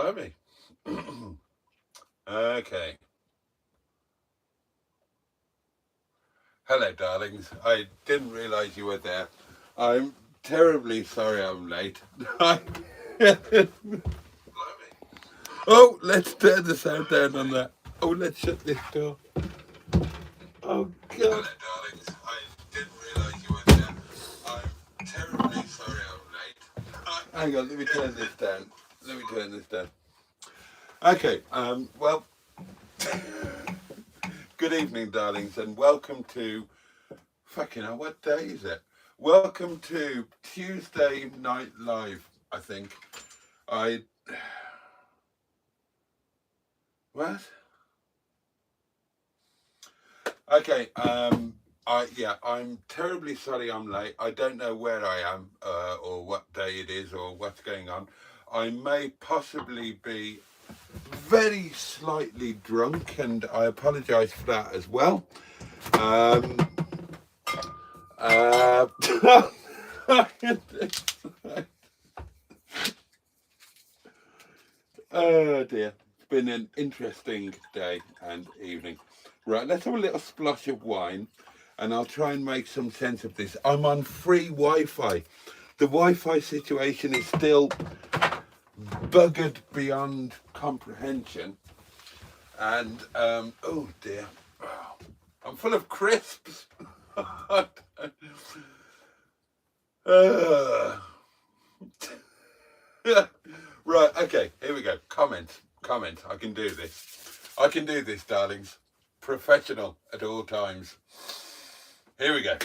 Blimey. Okay. Hello, darlings. I didn't realise you were there. I'm terribly sorry I'm late. Blimey. Oh, let's turn the sound down on that. Oh, let's shut this door. Oh, God. Hello, darlings. I didn't realise you were there. I'm terribly sorry I'm late. Hang on, let me turn this down. Okay, well, good evening, darlings, and welcome to, fucking hell, what day is it? Welcome to Tuesday Night Live, I think. What? Okay, I'm terribly sorry I'm late. I don't know where I am, or what day it is, or what's going on. I may possibly be very slightly drunk, and I apologise for that as well. Oh dear, it's been an interesting day and evening. Right, let's have a little splash of wine, and I'll try and make some sense of this. I'm on free Wi-Fi. The Wi-Fi situation is still buggered beyond comprehension, and oh dear, I'm full of crisps. Right, okay, here we go. Comment. I can do this, darlings. Professional at all times. Here we go.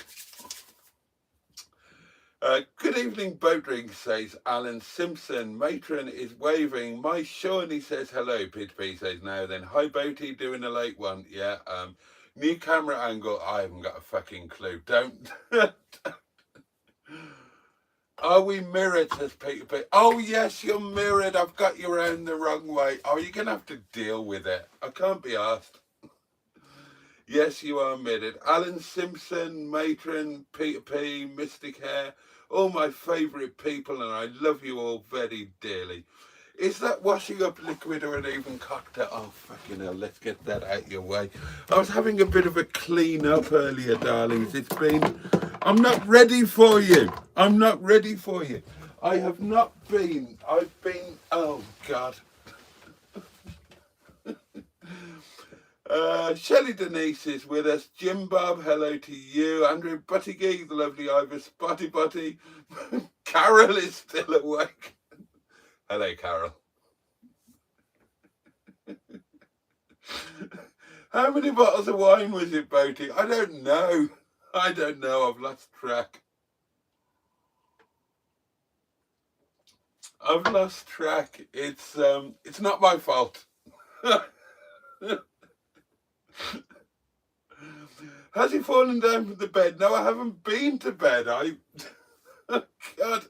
Good evening, Boat Drink, says Alan Simpson. Matron is waving. My Shawnee says hello. P2P says now then. Hi, Boaty, doing a late one. Yeah, new camera angle. I haven't got a fucking clue. Don't. Are we mirrored, says P2P. Oh, yes, you're mirrored. I've got you around the wrong way. Oh, you're going to have to deal with it. I can't be asked. Yes, you are mirrored. Alan Simpson, Matron, P2P, Mystic Hair, all my favourite people, and I love you all very dearly. Is that washing up liquid or an even cocktail? Oh, fucking hell, let's get that out your way. I was having a bit of a clean up earlier, darlings. I'm not ready for you. I've been, oh, God. Shelley Denise is with us. Jim Bob, hello to you. Andrew Buttigieg, the lovely Ivor Spotty Butty. Carol is still awake. Hello, Carol. How many bottles of wine was it, Boaty? I don't know. I've lost track. It's not my fault. Has he fallen down from the bed? No, I haven't been to bed. God.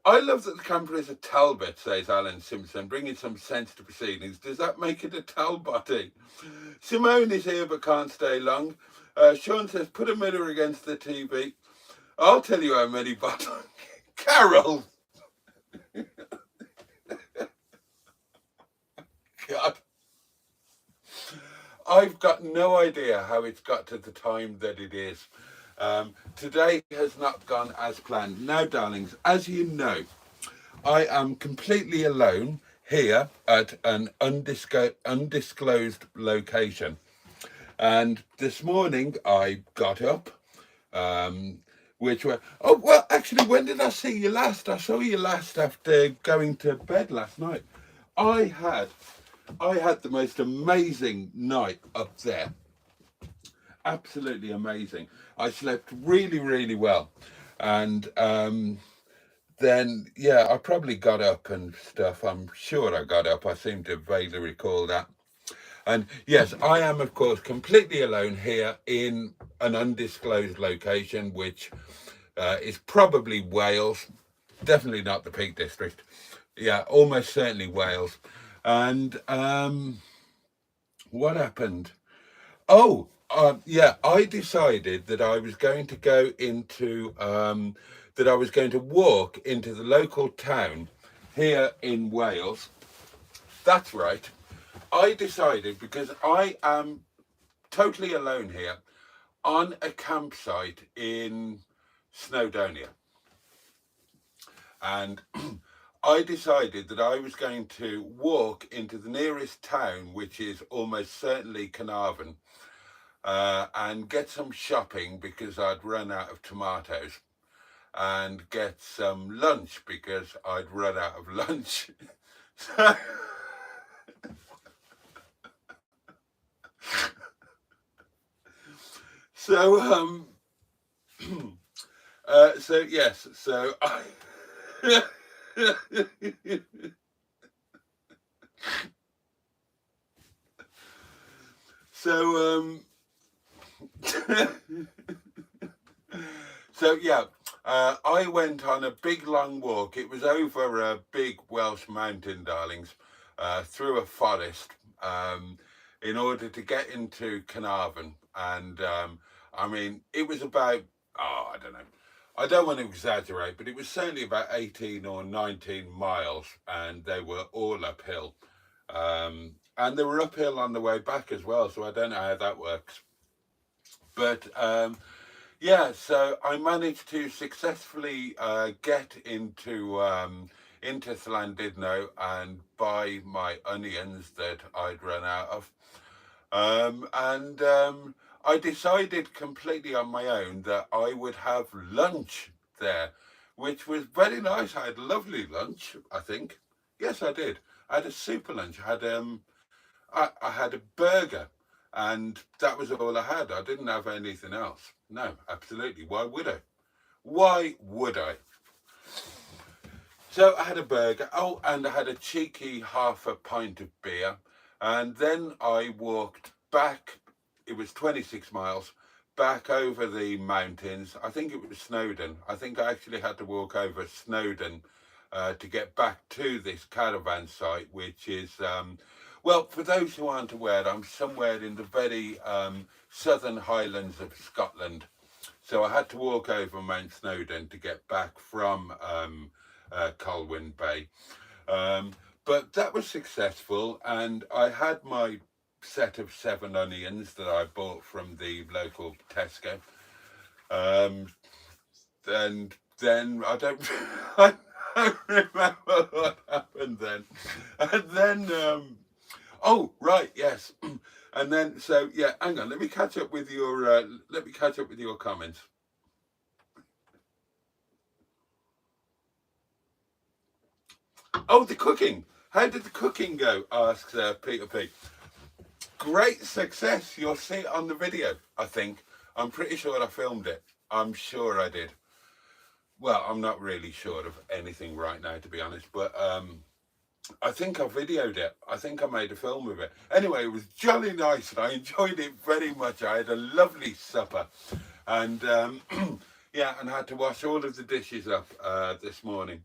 I love that the camper is a Talbot, says Alan Simpson, bringing some sense to proceedings. Does that make it a Talbotty? Simone is here but can't stay long. Sean says, put a mirror against the TV. I'll tell you how many bottles. Carol! God. I've got no idea how it's got to the time that it is. Today has not gone as planned. Now, darlings, as you know, I am completely alone here at an undisclosed location. And this morning I got up, actually, when did I see you last? I saw you last after going to bed last night. I had the most amazing night up there. Absolutely amazing. I slept really, really well. And then, yeah, I probably got up and stuff. I'm sure I got up. I seem to vaguely recall that. And yes, I am, of course, completely alone here in an undisclosed location, which is probably Wales. Definitely not the Peak District. Yeah, almost certainly Wales. And what happened? I decided that I was going to go into that I was going to walk into the local town here in Wales. That's right. I decided, because I am totally alone here on a campsite in Snowdonia, and I decided that I was going to walk into the nearest town, which is almost certainly Carnarvon, and get some shopping because I'd run out of tomatoes, and get some lunch because I'd run out of lunch. So so yes, so I so so yeah, I went on a big long walk. It was over a big Welsh mountain, darlings, through a forest, in order to get into Carnarvon. And I mean, it was about, oh, I don't know. I don't want to exaggerate, but it was certainly about 18 or 19 miles, and they were all uphill. And they were uphill on the way back as well, so I don't know how that works. But yeah, so I managed to successfully get into Llandudno and buy my onions that I'd run out of. And I decided completely on my own that I would have lunch there, which was very nice. I had lovely lunch, I think. Yes, I did. I had a super lunch. I had a burger, and that was all I had. I didn't have anything else. No, absolutely. Why would I? Why would I? So I had a burger. Oh, and I had a cheeky half a pint of beer. And then I walked back. It was 26 miles back over the mountains. I think it was Snowdon. I think I actually had to walk over Snowdon to get back to this caravan site, which is, well, for those who aren't aware, I'm somewhere in the very southern highlands of Scotland. So I had to walk over Mount Snowdon to get back from Colwyn Bay. But that was successful, and I had my set of 7 onions that I bought from the local Tesco. And then I don't, I don't remember what happened then. And then, oh right, yes. And then, so yeah, hang on. Let me catch up with your comments. Oh, the cooking. How did the cooking go? Asks Peter P. Great success. You'll see it on the video, I think. I'm pretty sure I filmed it. I'm sure I did. Well, I'm not really sure of anything right now, to be honest, but I think I videoed it. I think I made a film of it. Anyway, it was jolly nice, and I enjoyed it very much. I had a lovely supper, and yeah, and I had to wash all of the dishes up this morning.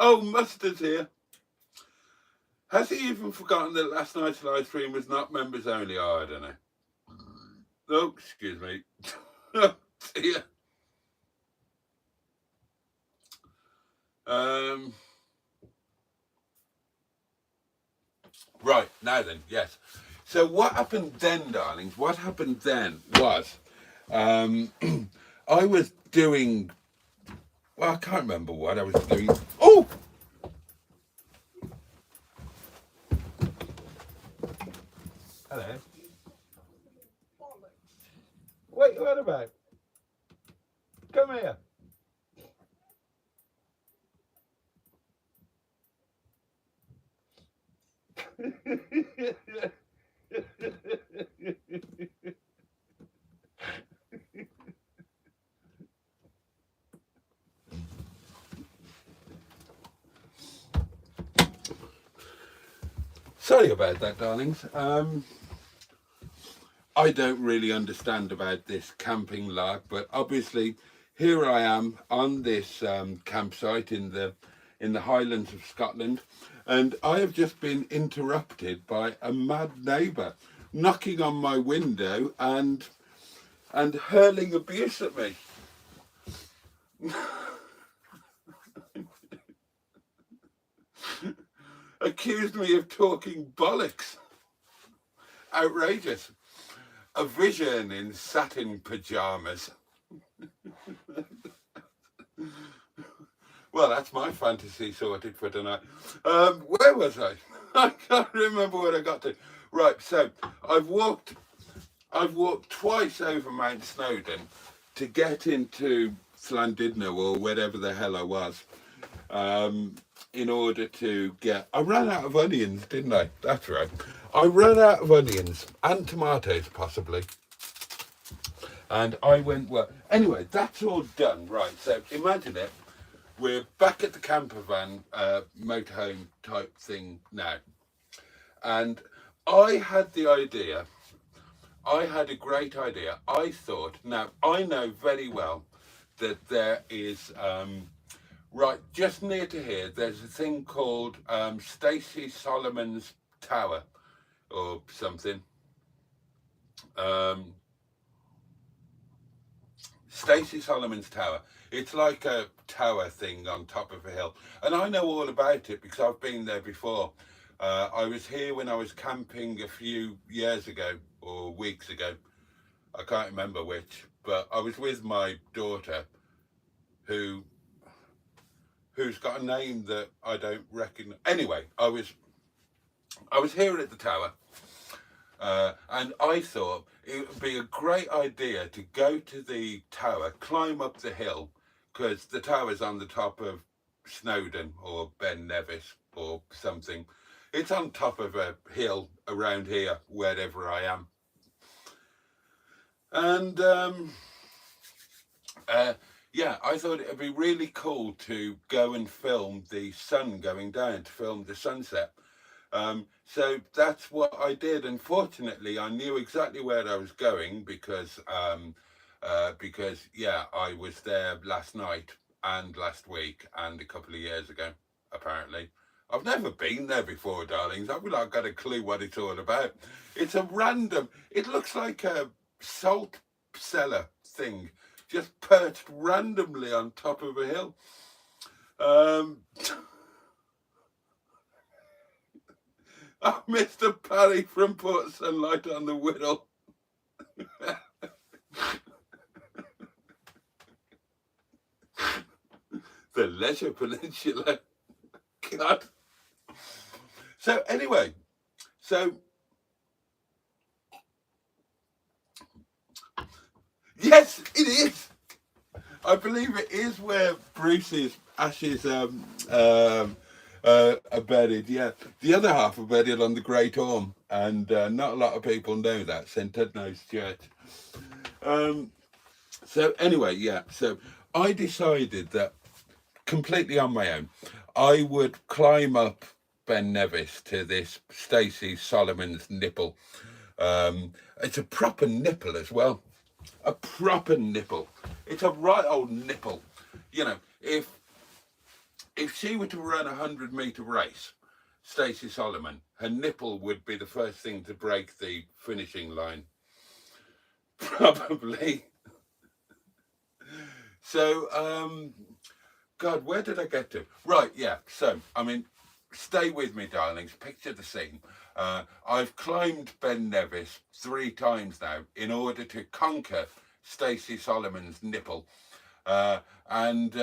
Oh, Mustard's here. Has he even forgotten that last night's live stream was not members only? Oh, I don't know. Oh, excuse me. See ya. Right, now then, yes. So what happened then, darlings? What happened then was I was doing, well, I can't remember what I was doing. Oh! Hello. Wait, what about? Come here. Sorry about that, darlings. I don't really understand about this camping lark, but obviously here I am on this campsite in the in the Highlands of Scotland, and I have just been interrupted by a mad neighbour knocking on my window and hurling abuse at me. Accused me of talking bollocks. Outrageous. A vision in satin pyjamas. Well, that's my fantasy sorted for tonight. Where was I? I can't remember where I got to. Right, so I've walked twice over Mount Snowdon to get into Llandudno or wherever the hell I was, in order to get... I ran out of onions, didn't I? That's right. I ran out of onions and tomatoes, possibly. And I went, well, anyway, that's all done. Right, so imagine it. We're back at the camper van, motorhome type thing now. And I had the idea, I had a great idea. I thought, now I know very well that there is, right just near to here, there's a thing called Stacey Solomon's Tower or something. Stacey Solomon's Tower. It's like a tower thing on top of a hill. And I know all about it because I've been there before. I was here when I was camping a few years ago or weeks ago. I can't remember which, but I was with my daughter who's got a name that I don't recognize. Anyway, I was here at the tower, and I thought it would be a great idea to go to the tower, climb up the hill, because the tower's on the top of Snowdon or Ben Nevis or something. It's on top of a hill around here, wherever I am. And yeah, I thought it would be really cool to go and film the sun going down, to film the sunset. So that's what I did. And fortunately, I knew exactly where I was going because yeah, I was there last night and last week and a couple of years ago, apparently. I've never been there before, darlings. I've not got a clue what it's all about. It's a random, it looks like a salt cellar thing, just perched randomly on top of a hill. Oh, Mr. Parry from Port Sunlight on the Whittle. The Leisure Peninsula. God. So anyway, so yes, it is. I believe it is where Bruce's ashes are buried. Yeah, the other half are buried on the Great Orme, and not a lot of people know that, St Edno's Church. So anyway, yeah. So I decided that completely on my own, I would climb up Ben Nevis to this Stacey Solomon's nipple. It's a proper nipple as well. A proper nipple. It's a right old nipple. You know, if she were to run a 100-meter race, Stacey Solomon, her nipple would be the first thing to break the finishing line. Probably. So, God, where did I get to? Right, yeah. So, I mean, stay with me, darlings. Picture the scene. I've climbed Ben Nevis 3 times now in order to conquer Stacey Solomon's nipple, and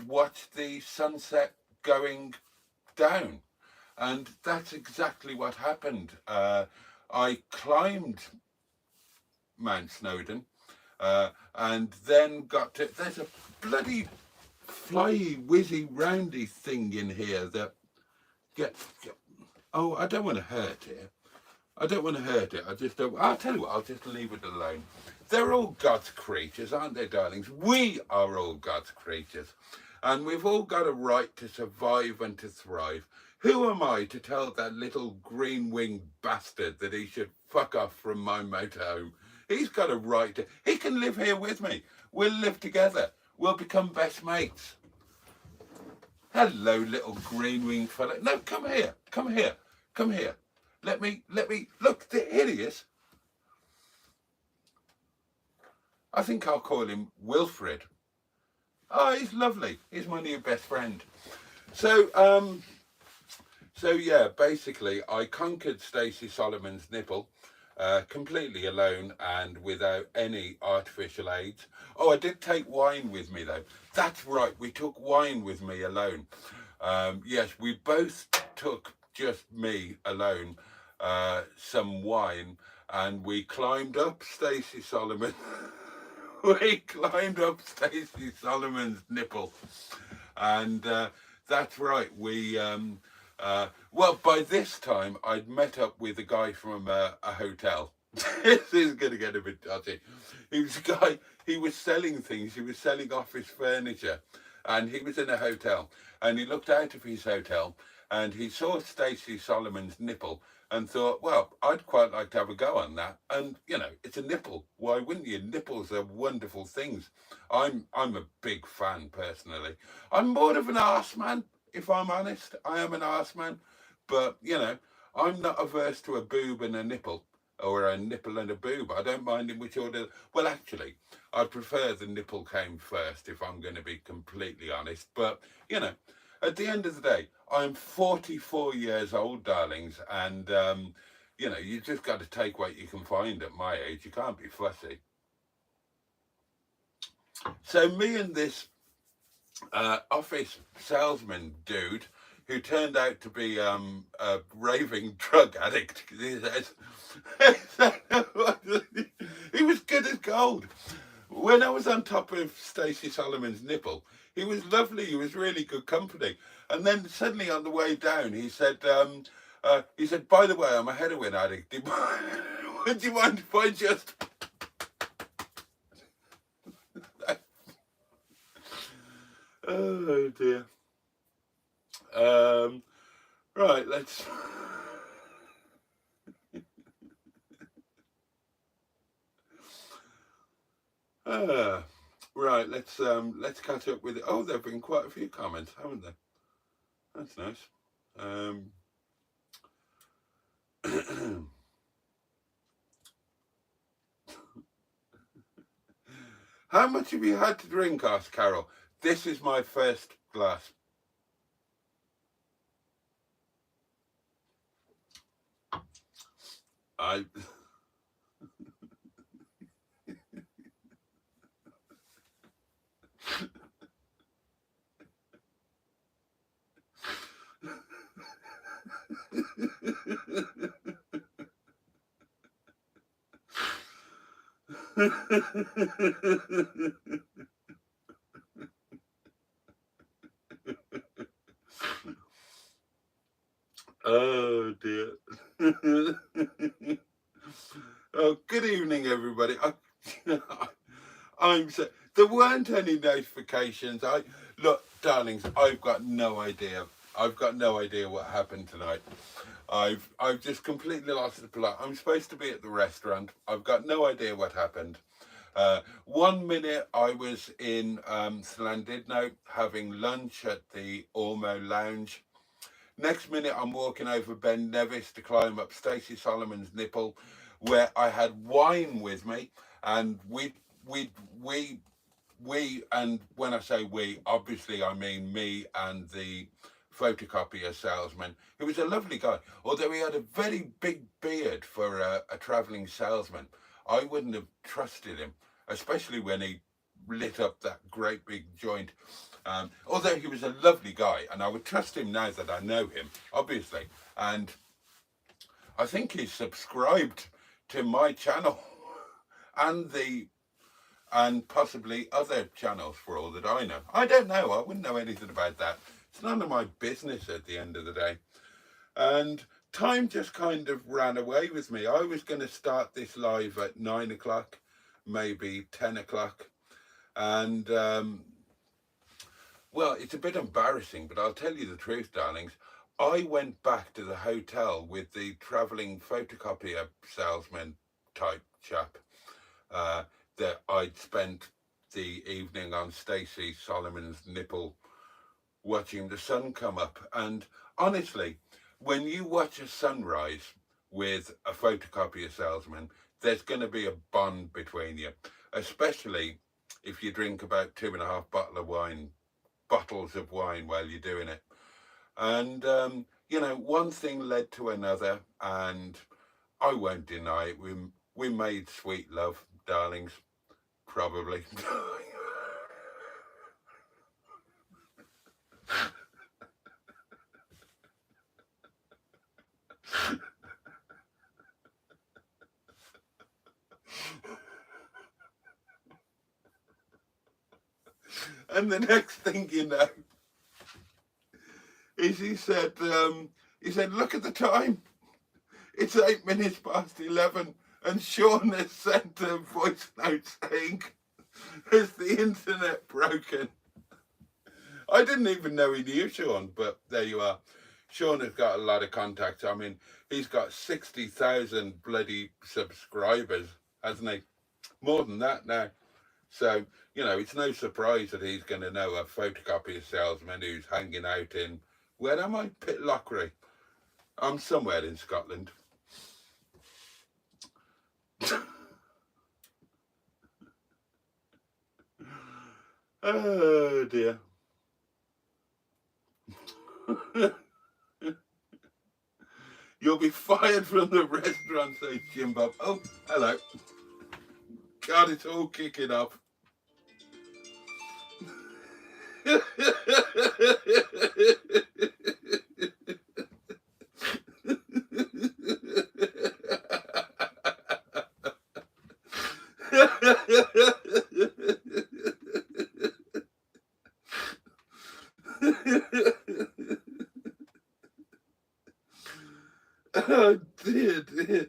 watch the sunset going down. And that's exactly what happened. I climbed Mount Snowdon, and then got to... There's a bloody flyy, whizzy, roundy thing in here that oh, I don't want to hurt it. I don't want to hurt it. I just don't... I'll tell you what, I'll just leave it alone. They're all God's creatures, aren't they, darlings? We are all God's creatures. And we've all got a right to survive and to thrive. Who am I to tell that little green-winged bastard that he should fuck off from my motorhome? He's got a right to... He can live here with me. We'll live together. We'll become best mates. Hello, little green-winged fella. No, come here. Come here. Come here. Let me, look, here he is. I think I'll call him Wilfred. Oh, he's lovely. He's my new best friend. So, so yeah, basically I conquered Stacey Solomon's nipple completely alone and without any artificial aids. Oh, I did take wine with me though. That's right, we took wine with me alone. Yes, we both took, just me alone, some wine, and we climbed up Stacey Solomon. We climbed up Stacey Solomon's nipple, and that's right. Well, by this time I'd met up with a guy from a hotel. This is going to get a bit dodgy. He was a guy. He was selling things. He was selling office furniture, and he was in a hotel. And he looked out of his hotel, and he saw Stacey Solomon's nipple, and thought, well, I'd quite like to have a go on that. And you know, it's a nipple. Why wouldn't you? Nipples are wonderful things. I'm a big fan personally. I'm more of an arse man, if I'm honest. I am an arse man, but you know, I'm not averse to a boob and a nipple, or a nipple and a boob. I don't mind in which order. Well, actually, I prefer the nipple came first, if I'm going to be completely honest. But you know, at the end of the day, I'm 44 years old, darlings, and you know, you just got to take what you can find at my age. You can't be fussy. So me and this office salesman dude, who turned out to be a raving drug addict. He was good as gold. When I was on top of Stacey Solomon's nipple, he was lovely. He was really good company. And then suddenly on the way down, he said, by the way, I'm a heroin addict. Would you mind if I just... Oh dear. Right, let's... Right, let's catch up with it. Oh, there've been quite a few comments, haven't there? That's nice. How much have you had to drink? Asked Carol. This is my first glass. I... Oh dear. Oh, good evening, everybody. I'm so, there weren't any notifications. Look, darlings, I've got no idea. I've got no idea what happened tonight. I've just completely lost the plot. I'm supposed to be at the restaurant. I've got no idea what happened. 1 minute I was in Llandudno having lunch at the Ormo Lounge. Next minute I'm walking over Ben Nevis to climb up Stacey Solomon's nipple, where I had wine with me, and we, and when I say we, obviously I mean me and the photocopier salesman, who was a lovely guy, although he had a very big beard for a travelling salesman. I wouldn't have trusted him, especially when he lit up that great big joint. Although he was a lovely guy, and I would trust him now that I know him, obviously. And I think he's subscribed to my channel and possibly other channels, for all that I know. I don't know. I wouldn't know anything about that. It's none of my business at the end of the day. And time just kind of ran away with me. I was going to start this live at 9 o'clock, maybe 10 o'clock. And, well, it's a bit embarrassing, but I'll tell you the truth, darlings. I went back to the hotel with the travelling photocopier salesman type chap that I'd spent the evening on Stacey Solomon's nipple watching the sun come up. And honestly, when you watch a sunrise with a photocopier salesman, there's going to be a bond between you, especially if you drink about 2.5 bottles of wine while you're doing it. And, one thing led to another, and I won't deny it. We made sweet love, darlings, probably. And the next thing you know, is he said, look at the time. It's 8 minutes past 11, and Sean has sent a voice note saying, "Has the internet broken?" I didn't even know he knew Sean, but there you are. Sean has got a lot of contacts. I mean, he's got 60,000 bloody subscribers, hasn't he? More than that now. So, it's no surprise that he's going to know a photocopier salesman who's hanging out in, where am I? Pitlochry. I'm somewhere in Scotland. Oh dear. You'll be fired from the restaurant, says Jim Bob. Oh, hello. God, it's all kicking off. Oh dear, dear.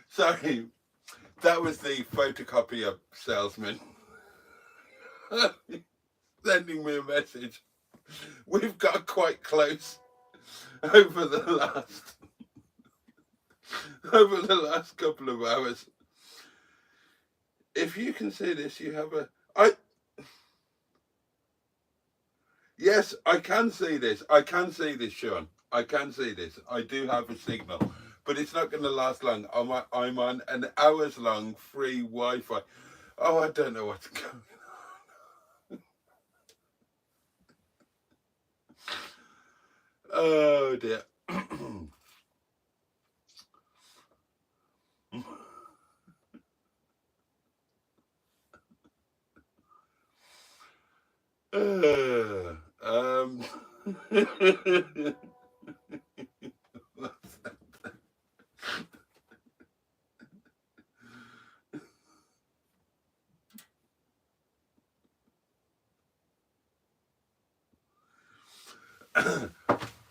Sorry, that was the photocopier salesman sending me a message. We've got quite close over the last couple of hours. If you can see this, you have yes, I can see this. I can see this, Sean. I can see this. I do have a signal, but it's not going to last long. I'm on an hours long free Wi-Fi. Oh, I don't know what's going on. Oh dear. Um,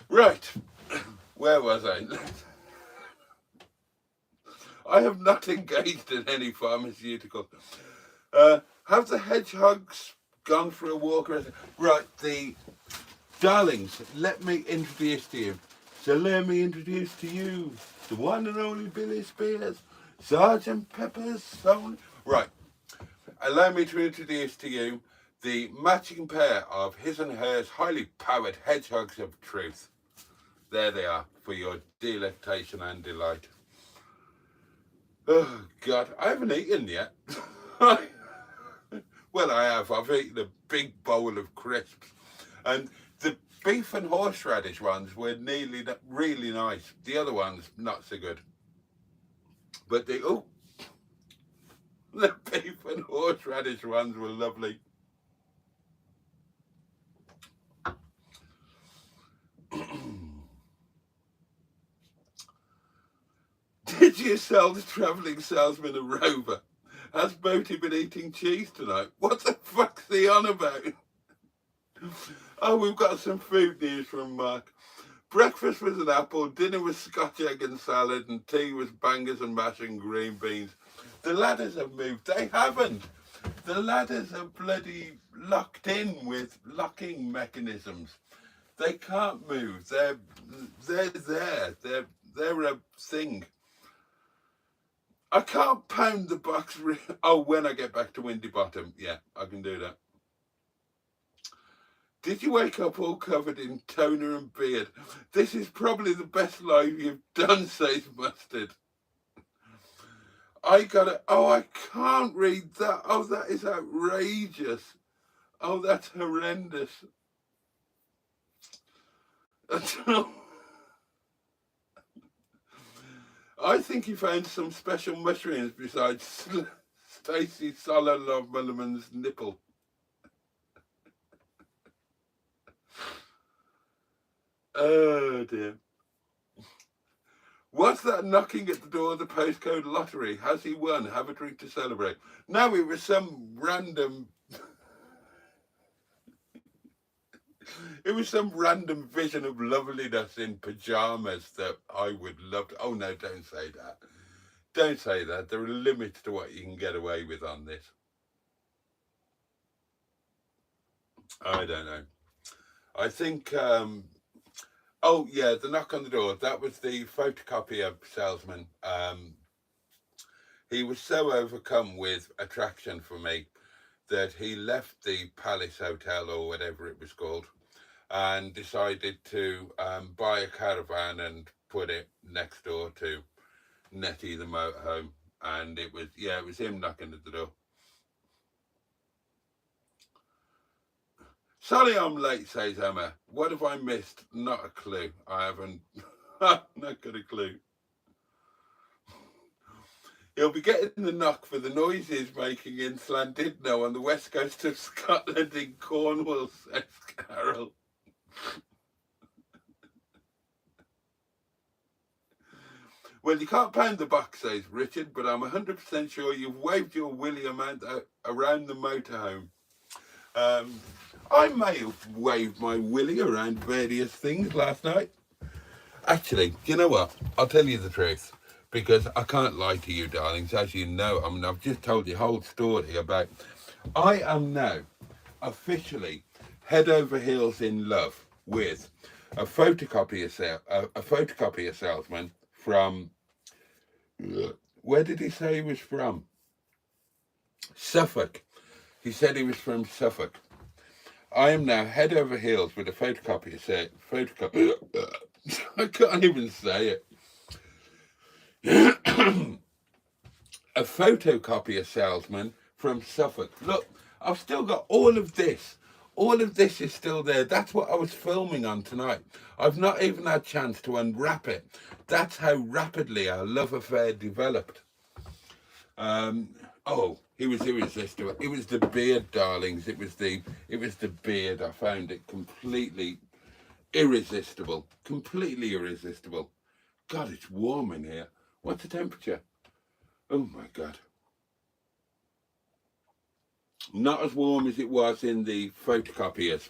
right, where was I? I have not engaged in any pharmaceuticals. Have the hedgehogs gone for a walk? Right, the darlings, let me introduce to you. So let me introduce to you the one and only Billy Spears, Sergeant Pepper's son. Right, allow me to introduce to you the matching pair of his and hers highly powered hedgehogs of truth. There they are for your delectation and delight. Oh God, I haven't eaten yet. Well, I have. I've eaten a big bowl of crisps, and the beef and horseradish ones were really nice. The other ones not so good. But the beef and horseradish ones were lovely. Did you sell the travelling salesman a rover? Has Boaty been eating cheese tonight? What the fuck's he on about? Oh, we've got some food news from Mark. Breakfast was an apple, dinner was scotch egg and salad, and tea was bangers and mash and green beans. The ladders have moved. They haven't. The ladders are bloody locked in with locking mechanisms. They can't move. They're there. They're a thing. I can't pound the box. Oh, when I get back to Windy Bottom, yeah, I can do that. Did you wake up all covered in toner and beard? This is probably the best live you've done, says Mustard. I got it. Oh, I can't read that. Oh, that is outrageous. Oh, that's horrendous. I think he found some special mushrooms besides Stacey Solomon's nipple. Oh dear. What's that knocking at the door of the postcode lottery? Has he won? Have a drink to celebrate. No, it was some random... It was some random vision of loveliness in pyjamas that I would love to... Oh no, don't say that. Don't say that. There are limits to what you can get away with on this. I don't know. I think... Oh yeah, the knock on the door. That was the photocopier salesman. He was so overcome with attraction for me that he left the Palace Hotel or whatever it was called and decided to buy a caravan and put it next door to Nettie the motorhome. And it was him knocking at the door. Sorry I'm late, says Emma. What have I missed? Not a clue. I haven't not got a clue. He'll be getting the knock for the noise he's making in Llandudno on the west coast of Scotland in Cornwall, says Carol. Well, you can't pound the box, says Richard, but I'm 100% sure you've waved your willy amount around the motorhome. I may have waved my willy around various things last night. Actually, do you know what? I'll tell you the truth, because I can't lie to you, darlings. As you know, I mean, I've just told you a whole story about... I am now officially head over heels in love with a photocopier salesman from... Where did he say he was from? Suffolk. He said he was from Suffolk. I am now head over heels with a photocopier. I can't even say it. A photocopier salesman from Suffolk. Look, I've still got all of this. All of this is still there. That's what I was filming on tonight. I've not even had a chance to unwrap it. That's how rapidly our love affair developed. Oh, he was irresistible. It was the beard, darlings. It was the beard. I found it completely irresistible. Completely irresistible. God, it's warm in here. What's the temperature? Oh my God. Not as warm as it was in the photocopiers.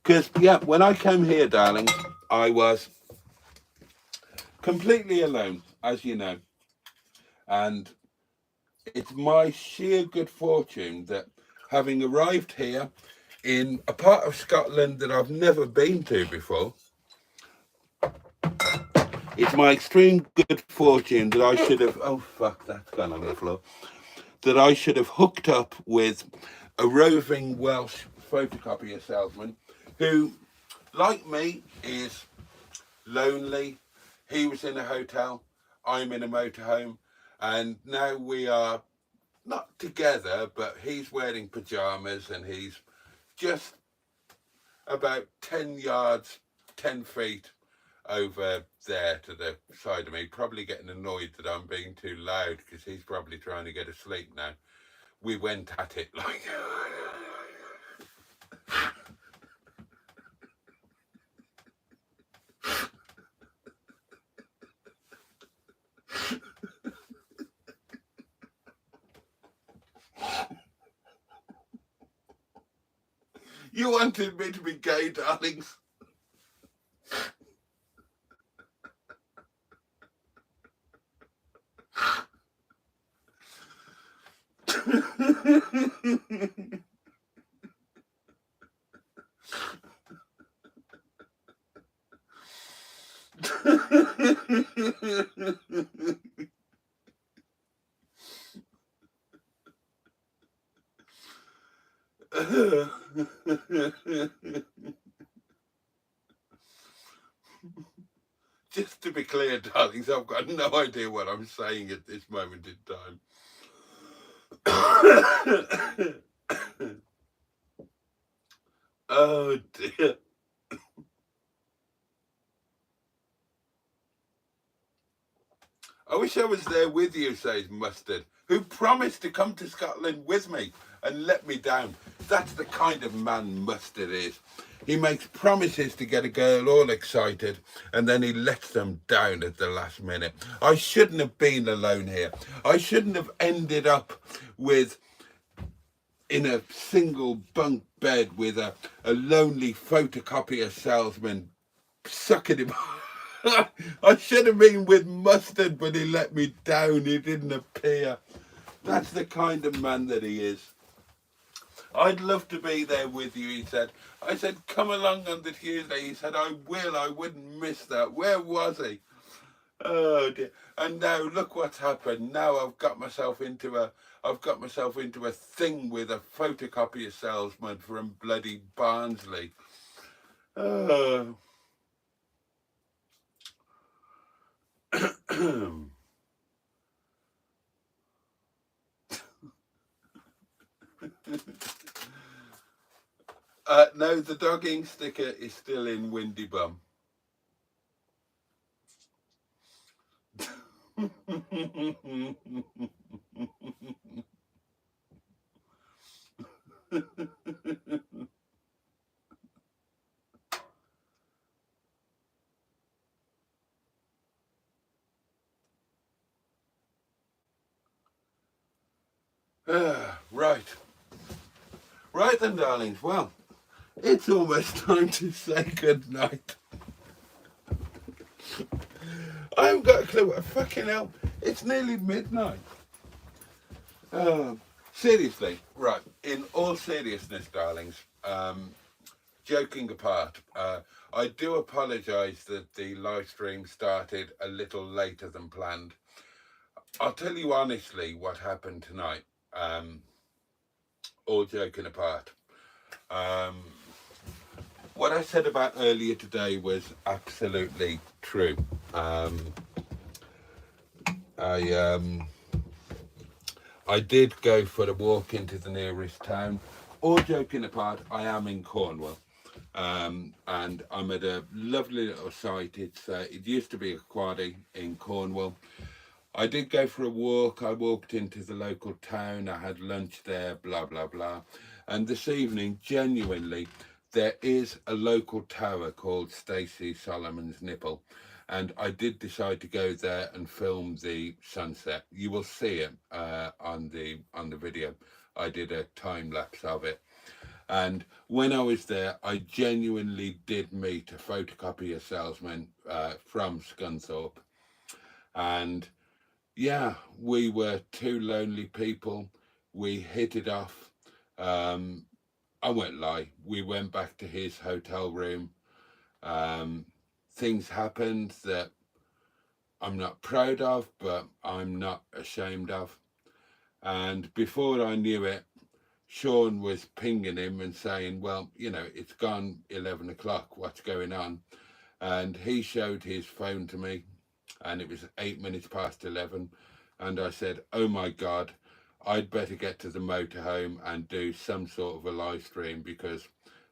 Because, yeah, when I came here, darlings, I was completely alone, as you know. And it's my sheer good fortune that having arrived here in a part of Scotland that I've never been to before, it's my extreme good fortune that I should have... Oh, fuck, that's gone on the floor. That I should have hooked up with a roving Welsh photocopier salesman who, like me, is lonely. He was in a hotel, I'm in a motorhome, and now we are not together, but he's wearing pajamas and he's just about 10 yards, 10 feet over there to the side of me, probably getting annoyed that I'm being too loud because he's probably trying to get asleep now. We went at it like... You wanted me to be gay, darlings. Just to be clear, darlings, I've got no idea what I'm saying at this moment in time. Oh dear. I wish I was there with you, says Mustard, who promised to come to Scotland with me and let me down. That's the kind of man Mustard is. He makes promises to get a girl all excited and then he lets them down at the last minute. I shouldn't have been alone here. I shouldn't have ended up in a single bunk bed with a lonely photocopier salesman sucking him. I should have been with Mustard, but he let me down. He didn't appear. That's the kind of man that he is. I'd love to be there with you, he said. I said, come along on the Tuesday. He said, I will. I wouldn't miss that. Where was he? Oh dear. And now look what's happened. Now I've got myself into a thing with a photocopier salesman from bloody Barnsley. Oh. No, the dogging sticker is still in Windy Bum. Right then, darlings. Well, it's almost time to say good night. I haven't got a clue what fucking hell. It's nearly midnight. Seriously, right. In all seriousness, darlings, joking apart, I do apologise that the live stream started a little later than planned. I'll tell you honestly what happened tonight. All joking apart. What I said about earlier today was absolutely true. I did go for a walk into the nearest town. All joking apart, I am in Cornwall. And I'm at a lovely little site. It used to be a quarry in Cornwall. I did go for a walk. I walked into the local town. I had lunch there, blah, blah, blah. And this evening, genuinely, there is a local tower called Stacey Solomon's Nipple. And I did decide to go there and film the sunset. You will see it on the video. I did a time lapse of it. And when I was there, I genuinely did meet a photocopier salesman from Scunthorpe. And yeah, we were two lonely people. We hit it off. I won't lie. We went back to his hotel room. Things happened that I'm not proud of, but I'm not ashamed of. And before I knew it, Sean was pinging him and saying, well, you know, it's gone 11 o'clock. What's going on? And he showed his phone to me. And it was 8 minutes past 11. And I said, oh my God, I'd better get to the motorhome and do some sort of a live stream because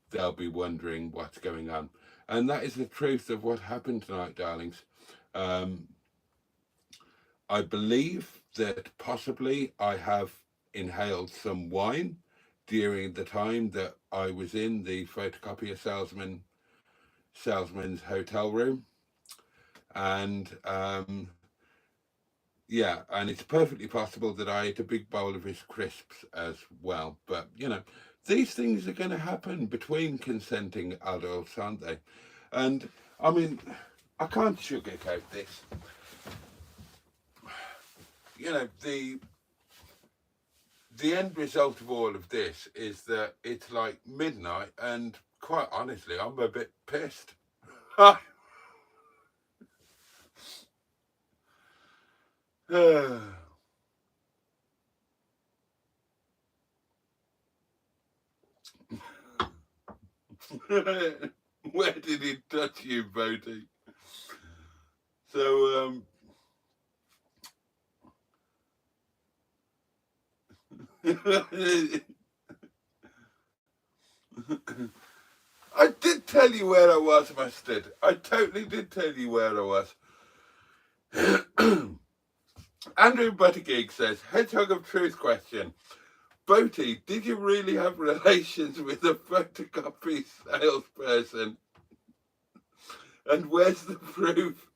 they'll be wondering what's going on. And that is the truth of what happened tonight, darlings. I believe that possibly I have inhaled some wine during the time that I was in the photocopier salesman's hotel room. And yeah, and it's perfectly possible that I ate a big bowl of his crisps as well. But, you know, these things are going to happen between consenting adults, aren't they? And, I mean, I can't sugarcoat this. You know, the end result of all of this is that it's like midnight and, quite honestly, I'm a bit pissed. Where did it touch you, Boaty? So, I did tell you where I was, Mustard. I totally did tell you where I was. Andrew Buttigieg says, Hedgehog of Truth question. Boaty, did you really have relations with a photocopy salesperson? And where's the proof?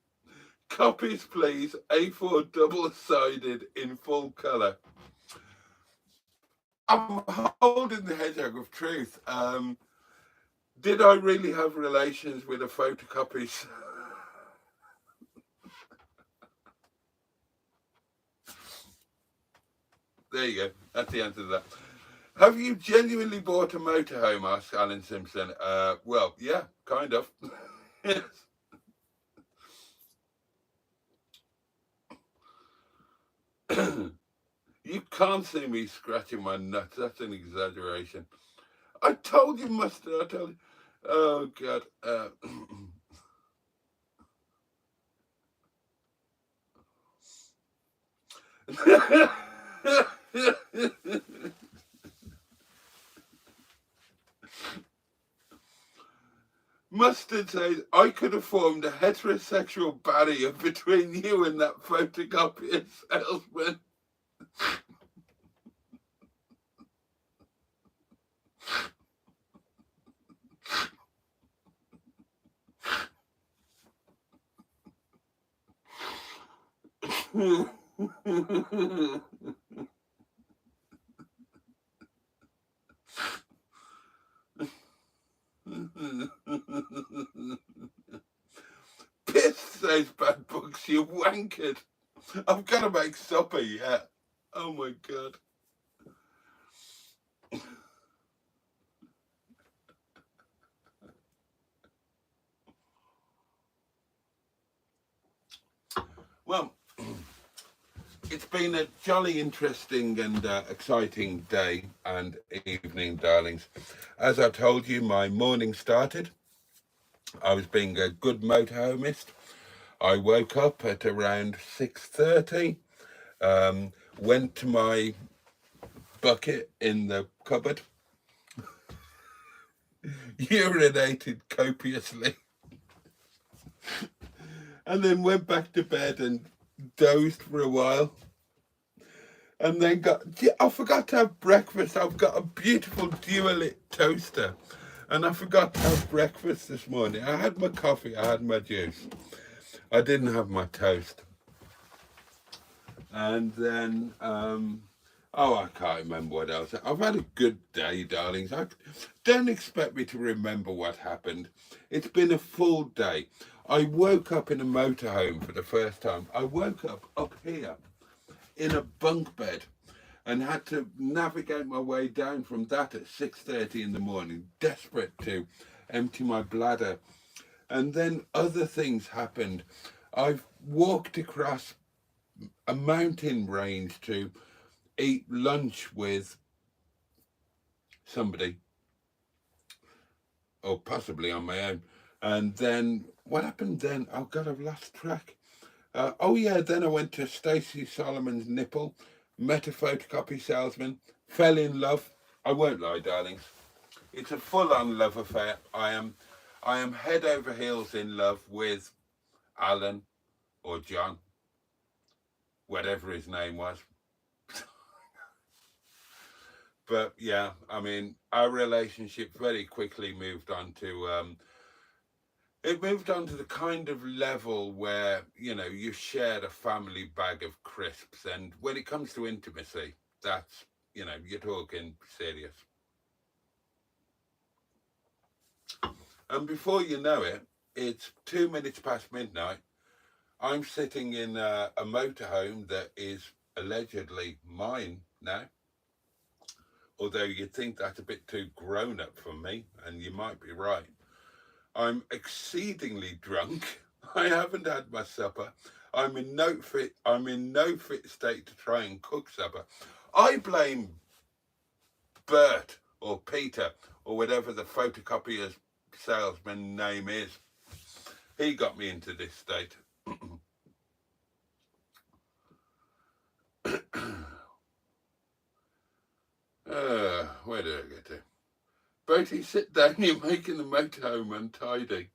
Copies, please. A4 double-sided in full colour. I'm holding the Hedgehog of Truth. Did I really have relations with a photocopy? There you go. That's the answer to that. Have you genuinely bought a motorhome? Asked Alan Simpson. Well, yeah, kind of. Yes. You can't see me scratching my nuts. That's an exaggeration. I told you, Mustard. I told you. Oh, God. Mustard says, I could have formed a heterosexual barrier between you and that photocopier salesman. Piss, says Bad Books, you wankered. I've got to make supper yet. Oh my God. Well, it's been a jolly interesting and exciting day and evening, darlings. As I told you, my morning started. I was being a good motorhomist. I woke up at around 6:30, went to my bucket in the cupboard, urinated copiously, and then went back to bed and dozed for a while. And then I forgot to have breakfast. I've got a beautiful dual-lit toaster. And I forgot to have breakfast this morning. I had my coffee, I had my juice. I didn't have my toast. And then, I can't remember what else. I've had a good day, darlings. Don't expect me to remember what happened. It's been a full day. I woke up in a motorhome for the first time. I woke up here in a bunk bed and had to navigate my way down from that at 6:30 in the morning, desperate to empty my bladder. And then other things happened. I've walked across a mountain range to eat lunch with somebody, or possibly on my own. And then what happened then? Oh God, I've lost track. Then I went to Stacey Solomon's nipple, met a photocopy salesman, fell in love. I won't lie, darlings. It's a full-on love affair. I am head over heels in love with Alan or John, whatever his name was. But yeah, I mean, our relationship very quickly moved on to the kind of level where, you share a family bag of crisps. And when it comes to intimacy, that's, you're talking serious. And before you know it, it's 2 minutes past midnight. I'm sitting in a motorhome that is allegedly mine now. Although you'd think that's a bit too grown up for me, and you might be right. I'm exceedingly drunk. I haven't had my supper. I'm in no fit state to try and cook supper. I blame Bert or Peter or whatever the photocopier's salesman name is. He got me into this state. Where did I get to? Boaty, sit down, you're making the motorhome untidy.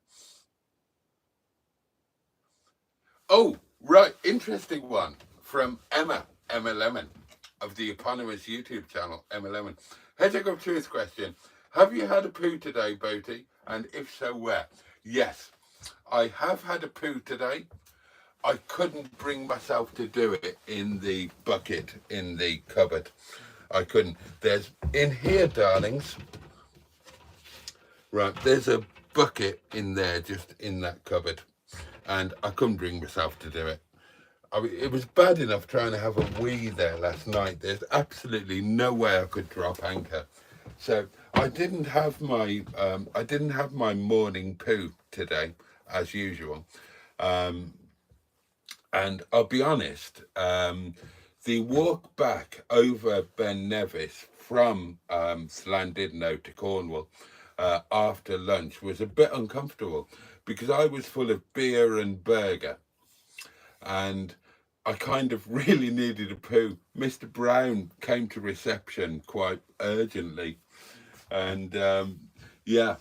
Oh, right, interesting one from Emma Lemon of the eponymous YouTube channel, Emma Lemon. Hedgehog of Truth question. Have you had a poo today, Boaty? And if so, where? Yes, I have had a poo today. I couldn't bring myself to do it in the bucket in the cupboard. I couldn't. There's in here, darlings. Right, there's a bucket in there, just in that cupboard, and I couldn't bring myself to do it. I mean, it was bad enough trying to have a wee there last night. There's absolutely no way I could drop anchor. So I didn't have my morning poo today, as usual. And I'll be honest, the walk back over Ben Nevis from Llandudno to Cornwall after lunch was a bit uncomfortable because I was full of beer and burger, and I kind of really needed a poo. Mr. Brown came to reception quite urgently, and yeah,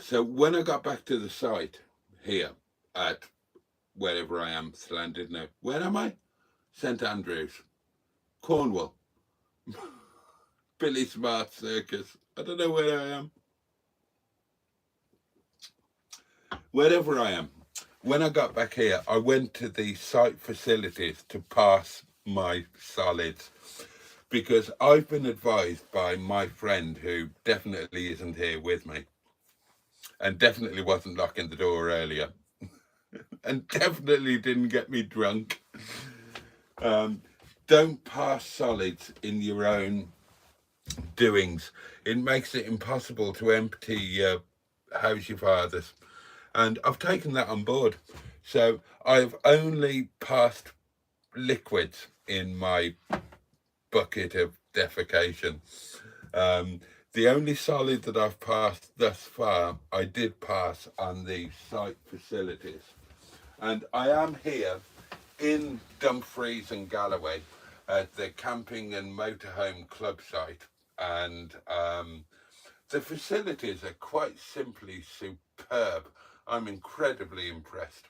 so when I got back to the site here at wherever I am, Llandudno. Where am I? St Andrews, Cornwall. Billy Smart Circus. I don't know where I am. Wherever I am. When I got back here, I went to the site facilities to pass my solids because I've been advised by my friend, who definitely isn't here with me and definitely wasn't locking the door earlier and definitely didn't get me drunk. Don't pass solids in your own doings. It makes it impossible to empty How's Your Father's. And I've taken that on board. So I've only passed liquids in my bucket of defecation. The only solid that I've passed thus far, I did pass on the site facilities. And I am here in Dumfries and Galloway at the Camping and Motorhome Club site. And the facilities are quite simply superb. I'm incredibly impressed.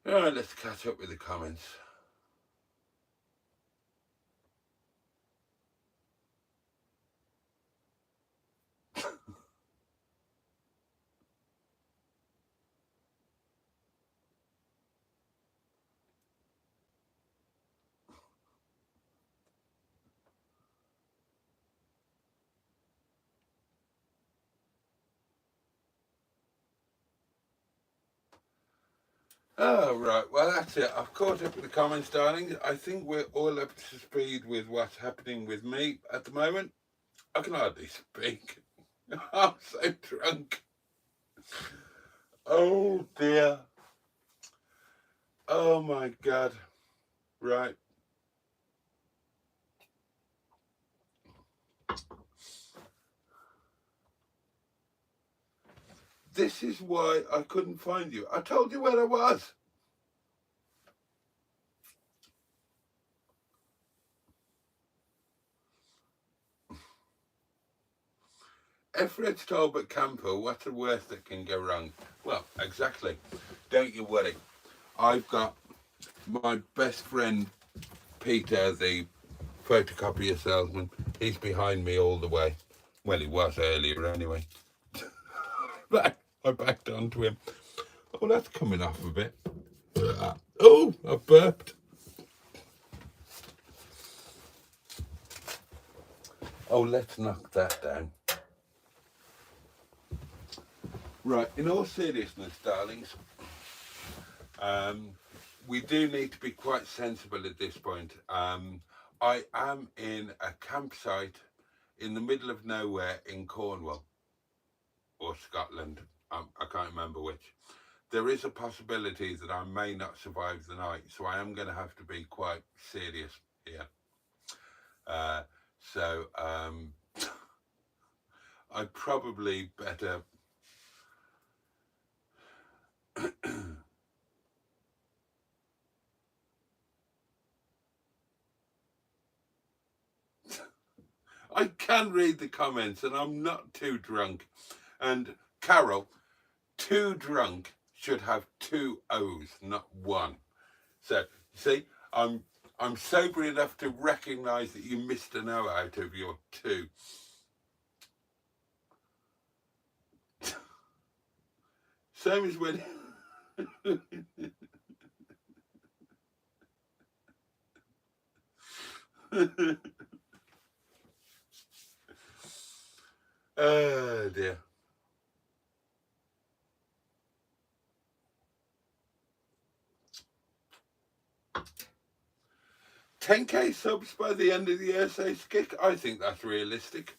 All right, let's catch up with the comments. Oh, right. Well, that's it. I've caught up with the comments, darling. I think we're all up to speed with what's happening with me at the moment. I can hardly speak. I'm so drunk. Oh, dear. Oh, my God. Right. This is why I couldn't find you. I told you where I was. Fred Talbot Campo, what's the worst that can go wrong? Well, exactly. Don't you worry. I've got my best friend, Peter, the photocopier salesman. He's behind me all the way. Well, he was earlier anyway. I backed onto him. Oh, that's coming off a bit. Oh, I burped. Oh, let's knock that down. Right, in all seriousness, darlings, we do need to be quite sensible at this point. I am in a campsite in the middle of nowhere in Cornwall or Scotland. I can't remember which. There is a possibility that I may not survive the night, so I am going to have to be quite serious here. So I probably better I can read the comments and I'm not too drunk. And Carol, too drunk should have two O's, not one. So, see, I'm sober enough to recognise that you missed an O out of your two. Same as when... Oh dear. 10k subs by the end of the year, says Skick. I think that's realistic.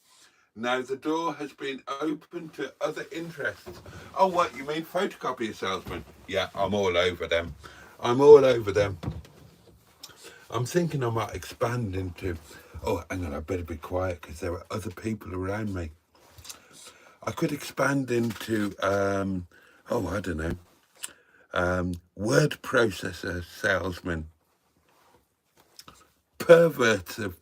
Now the door has been opened to other interests. Oh, what, you mean photocopier salesman? Yeah, I'm all over them. I'm all over them. I'm thinking I might expand into... Oh, hang on, I better be quiet because there are other people around me. I could expand into, oh, I don't know, word processor salesman. Perverts of...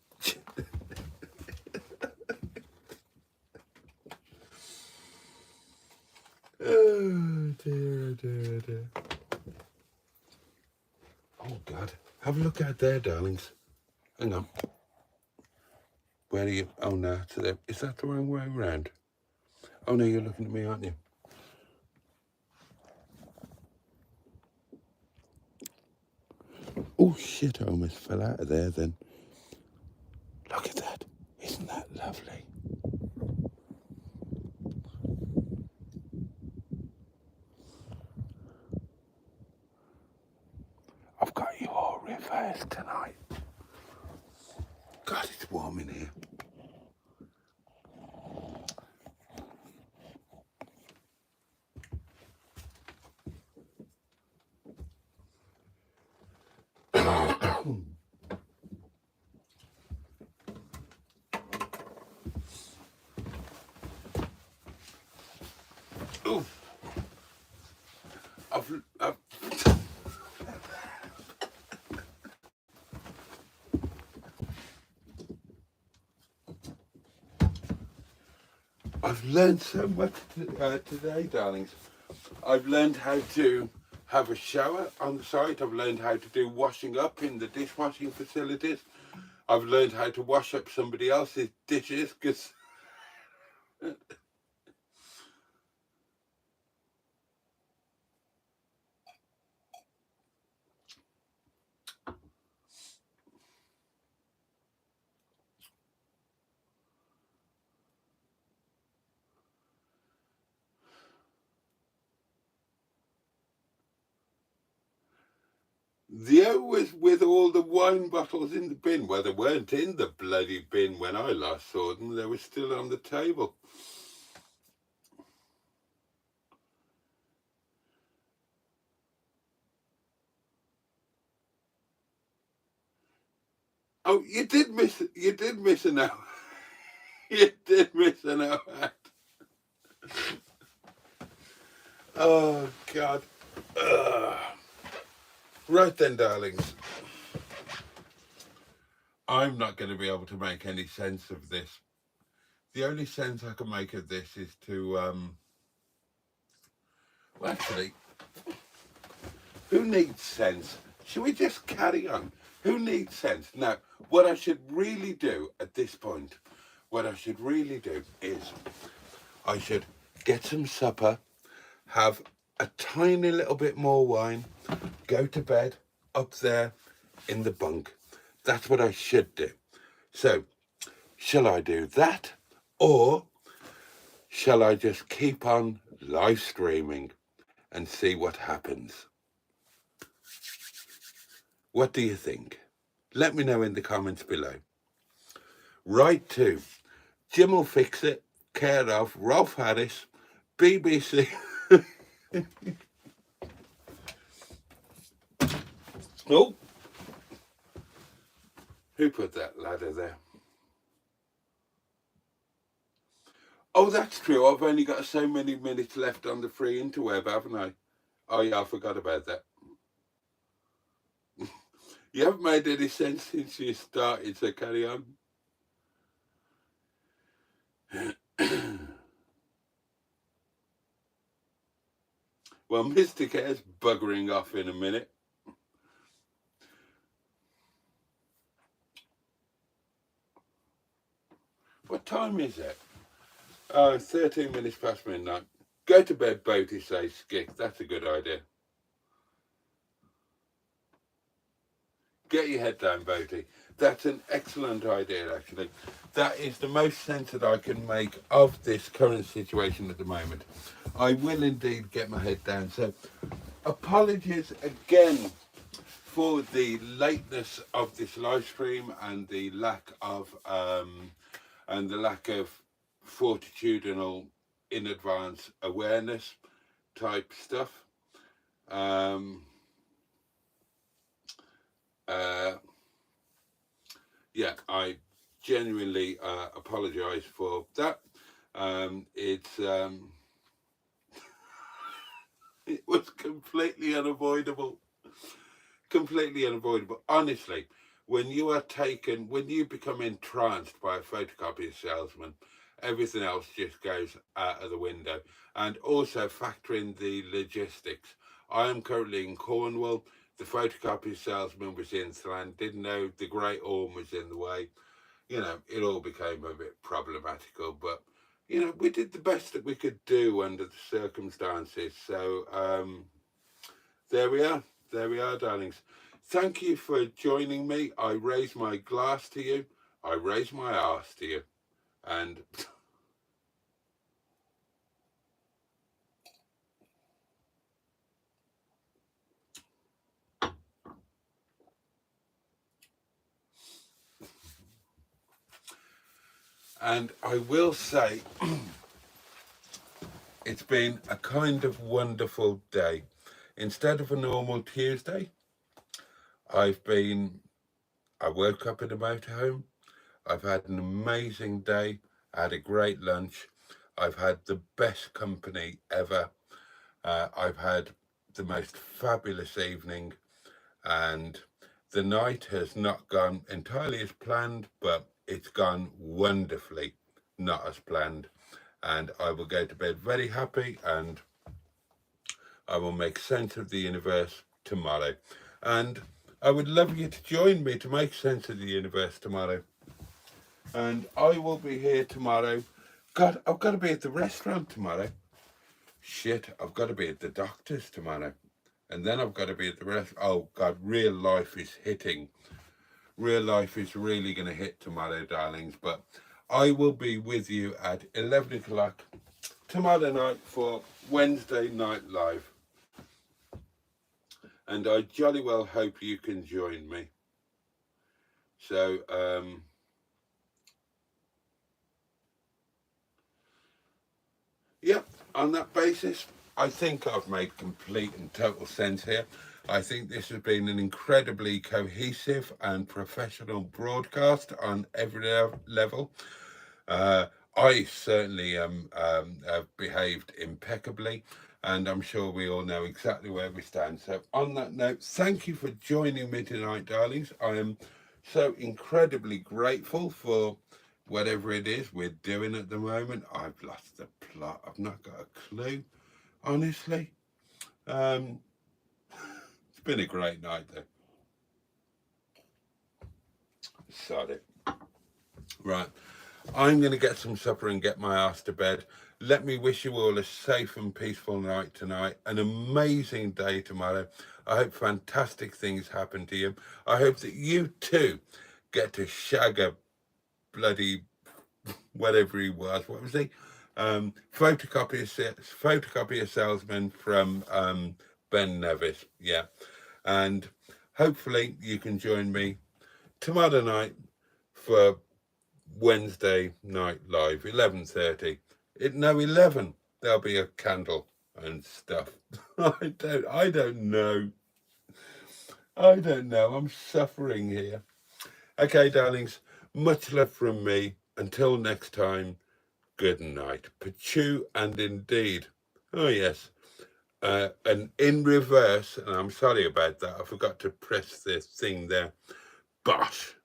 Oh dear, dear, dear. Oh God, have a look out there, darlings. Hang on. Where are you? Oh no, to them. Is that the wrong way around? Oh no, you're looking at me, aren't you? Oh shit, I almost fell out of there then. Look at that. Isn't that lovely? I've got you all reversed tonight. God, it's warm in here. Ooh. I've learned so much today, darlings. I've learned how to have a shower on the site. I've learned how to do washing up in the dishwashing facilities. I've learned how to wash up somebody else's dishes because Theo was with all the wine bottles in the bin. Well, they weren't in the bloody bin when I last saw them. They were still on the table. Oh, you did miss an hour. You did miss an hour. Oh, God. Ugh. Right then, darlings. I'm not going to be able to make any sense of this. The only sense I can make of this is to, well, actually, who needs sense? Should we just carry on? Who needs sense? Now, what I should really do at this point, what I should really do is I should get some supper, have a tiny little bit more wine, go to bed up there in the bunk. That's what I should do. So, shall I do that? Or shall I just keep on live streaming and see what happens? What do you think? Let me know in the comments below. Write to Jim will fix it. Care of Rolf Harris, BBC. Oh, who put that ladder there? Oh, that's true. I've only got so many minutes left on the free interweb, haven't I? Oh, yeah, I forgot about that. You haven't made any sense since you started, so carry on. Well, Mr. Care's buggering off in a minute. What time is it? 13 minutes past midnight. Go to bed, Boaty, says Skick. That's a good idea. Get your head down, Boaty. That's an excellent idea, actually. That is the most sense that I can make of this current situation at the moment. I will indeed get my head down. So, apologies again for the lateness of this live stream and the lack of fortitudinal in advance awareness type stuff. Yeah, I genuinely apologise for that. It was completely unavoidable. Completely unavoidable. Honestly, when you become entranced by a photocopier salesman, everything else just goes out of the window. And also factor in the logistics. I am currently in Cornwall. The photocopier salesman was in Thran, didn't know the Great Orme was in the way. You know, it all became a bit problematical, but, you know, we did the best that we could do under the circumstances. So, there we are. There we are, darlings. Thank you for joining me. I raise my glass to you. I raise my arse to you. And and I will say it's been a kind of wonderful day. Instead of a normal Tuesday, I woke up in a motorhome. I've had an amazing day. I had a great lunch. I've had the best company ever. I've had the most fabulous evening, and the night has not gone entirely as planned, but it's gone wonderfully not as planned. And I will go to bed very happy, and I will make sense of the universe tomorrow. And I would love you to join me to make sense of the universe tomorrow. And I will be here tomorrow. God, I've got to be at the restaurant tomorrow. Shit, I've got to be at the doctor's tomorrow. And then I've got to be at the rest. Oh, God, real life is hitting. Real life is really going to hit tomorrow, darlings. But I will be with you at 11 o'clock tomorrow night for Wednesday Night Live. And I jolly well hope you can join me. So, yeah, on that basis, I think I've made complete and total sense here. I think this has been an incredibly cohesive and professional broadcast on every level. I certainly have behaved impeccably, and I'm sure we all know exactly where we stand. So on that note, thank you for joining me tonight, darlings. I am so incredibly grateful for whatever it is we're doing at the moment. I've lost the plot. I've not got a clue, honestly. It's been a great night, though. Sorry. Right. I'm going to get some supper and get my ass to bed. Let me wish you all a safe and peaceful night tonight. An amazing day tomorrow. I hope fantastic things happen to you. I hope that you too get to shag a bloody whatever he was. What was he? Photocopier salesman from Ben Nevis. Yeah. And hopefully you can join me tomorrow night for Wednesday night live, 11:30. No, 11. There'll be a candle and stuff. I don't know. I don't know. I'm suffering here. Okay, darlings. Much love from me. Until next time. Good night. Pachu and indeed. Oh yes. And in reverse, and I'm sorry about that. I forgot to press this thing there. Bosh.